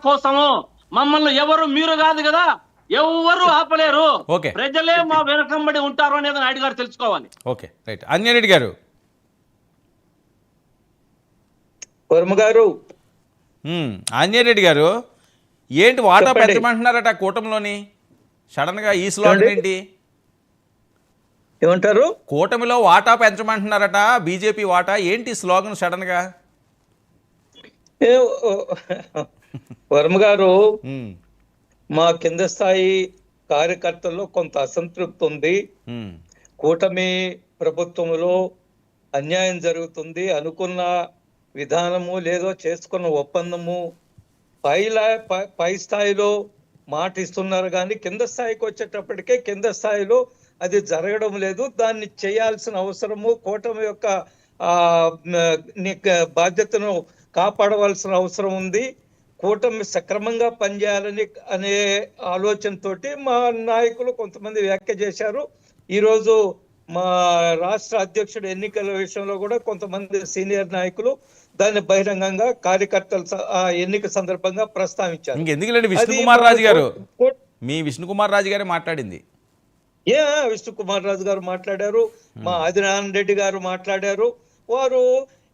కోసము. మమ్మల్ని ఎవరు మీరు కాదు కదా, ఎవరు ఆపలేరు. ఓకే. ప్రజలే మా వెనకంబడి ఉంటారు అనేది నాయుడు గారు తెలుసుకోవాలి. Okay, right. అంజనేయుడు గారు. వర్మ గారు, ఆంజనేయుడు గారు, ఏంటి వాటా చెప్పండి. పెంచమంటున్నారట కూటమిలోని? సడన్గా ఈ స్లోగన్ ఏంటి? ఏమంటారు? కూటమిలో వాటా పెంచమంటున్నారట, బీజేపీ వాటా. ఏంటి స్లోగన్ సడన్గా? వర్మ గారు, ఉమ్, మా కింద స్థాయి కార్యకర్తల్లో కొంత అసంతృప్తి ఉంది. ఉమ్, కూటమి ప్రభుత్వంలో అన్యాయం జరుగుతుంది, అనుకున్న విధానము లేదో చేసుకున్న ఒప్పందము పై స్థాయిలో మాట ఇస్తున్నారు, కానీ కింద స్థాయికి వచ్చేటప్పటికే కింద స్థాయిలో అది జరగడం లేదు. దాన్ని చేయాల్సిన అవసరము, కూటమి యొక్క బాధ్యతను కాపాడవలసిన అవసరం ఉంది. కూటమి సక్రమంగా పనిచేయాలని అనే ఆలోచనతోటి మా నాయకులు కొంతమంది వ్యాఖ్య చేశారు. ఈరోజు మా రాష్ట్ర అధ్యక్షుడు ఎన్నికల విషయంలో కూడా కొంతమంది సీనియర్ నాయకులు దాన్ని బహిరంగంగా కార్యకర్తల ఎన్నిక సందర్భంగా ప్రస్తావించారు. ఇంకెందుకులేండి, విష్ణుకుమార్ రాజు గారు, మీ విష్ణుకుమార్ రాజు గారే మాట్లాడింది. విష్ణుకుమార్ రాజు గారు మాట్లాడారు, మా ఆదినారాయణ రెడ్డి గారు మాట్లాడారు. వారు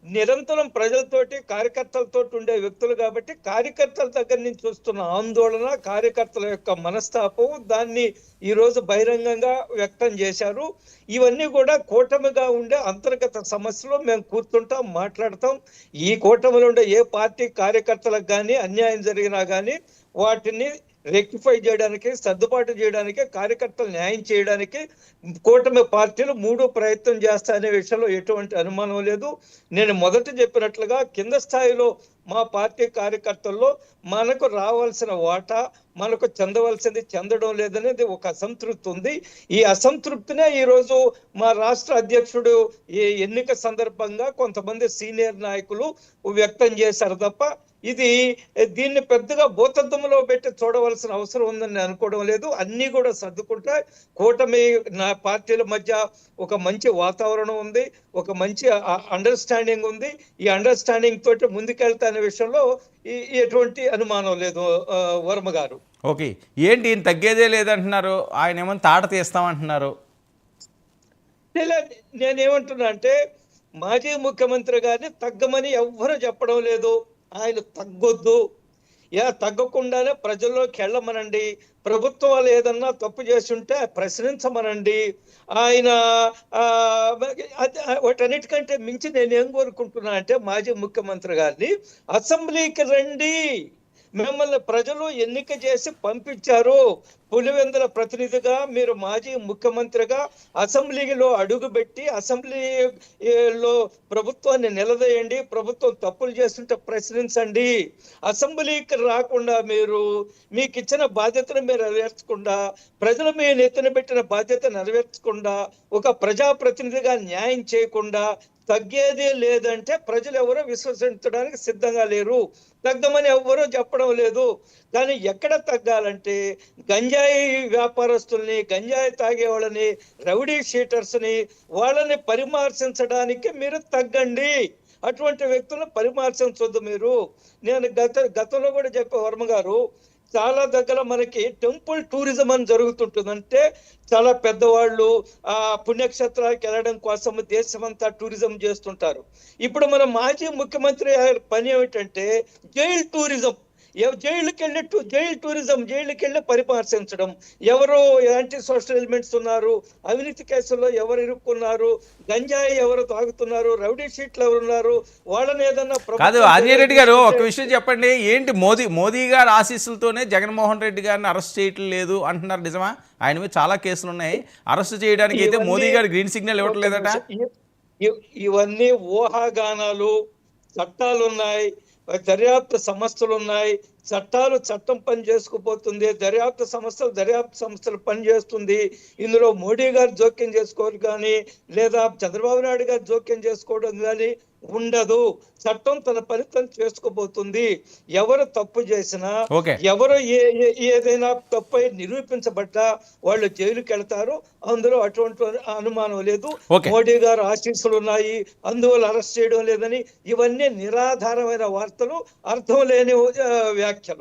నిరంతరం ప్రజలతోటి కార్యకర్తలతోటి ఉండే వ్యక్తులు కాబట్టి కార్యకర్తల దగ్గర నుంచి వస్తున్న ఆందోళన, కార్యకర్తల యొక్క మనస్తాపం, దాన్ని ఈరోజు బహిరంగంగా వ్యక్తం చేశారు. ఇవన్నీ కూడా కూటమిగా ఉండే అంతర్గత సమస్యలు. మేము కూర్చుంటాం, మాట్లాడతాం. ఈ కూటమిలో ఉండే ఏ పార్టీ కార్యకర్తలకు కానీ అన్యాయం జరిగినా కానీ వాటిని రెక్టిఫై చేయడానికి, సర్దుబాటు చేయడానికి, కార్యకర్తలు న్యాయం చేయడానికి కూటమి పార్టీలు ప్రయత్నం చేస్తాయనే విషయంలో ఎటువంటి అనుమానం లేదు. నేను మొదట చెప్పినట్లుగా కింద స్థాయిలో మా పార్టీ కార్యకర్తల్లో మనకు రావాల్సిన వాటా, మనకు చెందవలసింది చెందడం లేదనేది ఒక అసంతృప్తి ఉంది. ఈ అసంతృప్తినే ఈరోజు మా రాష్ట్ర అధ్యక్షుడు ఈ ఎన్నిక సందర్భంగా కొంతమంది సీనియర్ నాయకులు వ్యక్తం చేశారు తప్ప దీన్ని పెద్దగా భూతద్దంలో పెట్టి చూడవలసిన అవసరం ఉందని నేను అనుకోవడం లేదు. అన్ని కూడా సర్దుకుంటే కూటమి పార్టీల మధ్య ఒక మంచి వాతావరణం ఉంది, ఒక మంచి అండర్స్టాండింగ్ ఉంది. ఈ అండర్స్టాండింగ్ తోటి ముందుకెళ్తా అనే విషయంలో ఎటువంటి అనుమానం లేదు వర్మ గారు. ఓకే, ఏంటి ఈయన తగ్గేదే లేదంటున్నారు, ఆయన ఏమన్నా తాట తీస్తామంటున్నారు. నేనేమంటున్నా అంటే మాజీ ముఖ్యమంత్రి గారిని తగ్గమని ఎవ్వరూ చెప్పడం లేదు. ఆయన తగ్గొద్దు, తగ్గకుండానే ప్రజల్లోకి వెళ్ళమనండి. ప్రభుత్వాలు ఏదన్నా తప్పు చేస్తుంటే ప్రశ్నించమనండి. ఆయన వాటన్నిటికంటే మించి నేనేం కోరుకుంటున్నా అంటే మాజీ ముఖ్యమంత్రి గారిని అసెంబ్లీకి రండి. మిమ్మల్ని ప్రజలు ఎన్నిక చేసి పంపించారు. పులివెందుల ప్రతినిధిగా మీరు మాజీ ముఖ్యమంత్రిగా అసెంబ్లీలో అడుగుపెట్టి అసెంబ్లీలో ప్రభుత్వాన్ని నిలదీయండి. ప్రభుత్వం తప్పులు చేస్తుంటే ప్రశ్నించండి. అసెంబ్లీకి రాకుండా మీకు ఇచ్చిన బాధ్యతను మీరు నెరవేర్చకుండా, ప్రజలు మీ నెత్తిన పెట్టిన బాధ్యత నెరవేర్చకుండా, ఒక ప్రజాప్రతినిధిగా న్యాయం చేయకుండా తగ్గేదే లేదంటే ప్రజలు ఎవరో విశ్వసించడానికి సిద్ధంగా లేరు. తగ్గమని ఎవరో చెప్పడం లేదు. కానీ ఎక్కడ తగ్గాలంటే గంజాయి వ్యాపారస్తుల్ని, గంజాయి తాగే వాళ్ళని, రౌడీ షీటర్స్ని, వాళ్ళని పరిమార్శించడానికి మీరు తగ్గండి. అటువంటి వ్యక్తులను పరిమార్శించొద్దు మీరు. నేను గతంలో కూడా చెప్పే వర్మ గారు, చాలా దగ్గర మనకి టెంపుల్ టూరిజం అని జరుగుతుంటుంది. అంటే చాలా పెద్దవాళ్ళు ఆ పుణ్యక్షేత్రాలకు వెళ్ళడం కోసం దేశమంతా టూరిజం చేస్తుంటారు. ఇప్పుడు మన మాజీ ముఖ్యమంత్రి పని ఏమిటంటే జైల్ టూరిజం. జైలు టూరిజం, జైలుకి వెళ్ళి పరిపార్శించడం. ఎవరు యాంటీ సోషల్ ఎలిమెంట్స్ ఉన్నారు, అవినీతి కేసుల్లో ఎవరు ఇరుక్కున్నారు, గంజాయి ఎవరు తాగుతున్నారు, రౌడీ షీట్లు ఎవరున్నారు, వాళ్ళని ఏదన్నా కాదు. ఆంజనేయుడు గారు, ఒక విషయం చెప్పండి. ఏంటి మోదీ గారి ఆశీస్సులతోనే జగన్మోహన్ రెడ్డి గారిని అరెస్ట్ చేయటం లేదు అంటున్నారు, నిజమా? ఆయన మీద చాలా కేసులు ఉన్నాయి. అరెస్ట్ చేయడానికి అయితే మోదీ గారు గ్రీన్ సిగ్నల్ ఇవ్వటం లేదట. ఇవన్నీ ఊహాగానాలు. చట్టాలు ఉన్నాయి, దర్యాప్తు సంస్థలు ఉన్నాయి. చట్టం పని చేసుకుపోతుంది, దర్యాప్తు సంస్థలు పని చేస్తుంది. ఇందులో మోడీ గారు జోక్యం చేసుకోరు కానీ, లేదా చంద్రబాబు నాయుడు గారు జోక్యం చేసుకోవడం కానీ ఉండదు. చట్టం తన పని తను చేసుకోబోతుంది. ఎవరు తప్పు చేసినా, ఎవరు ఏదైనా తప్పు నిరూపించబడ్డా వాళ్ళు జైలుకి వెళ్తారు. అందులో అటువంటి అనుమానం లేదు. మోడీ గారు ఆశీస్సులు ఉన్నాయి, అందువల్ల అరెస్ట్ చేయడం లేదని ఇవన్నీ నిరాధారమైన వార్తలు, అర్థం లేని వ్యాఖ్యలు.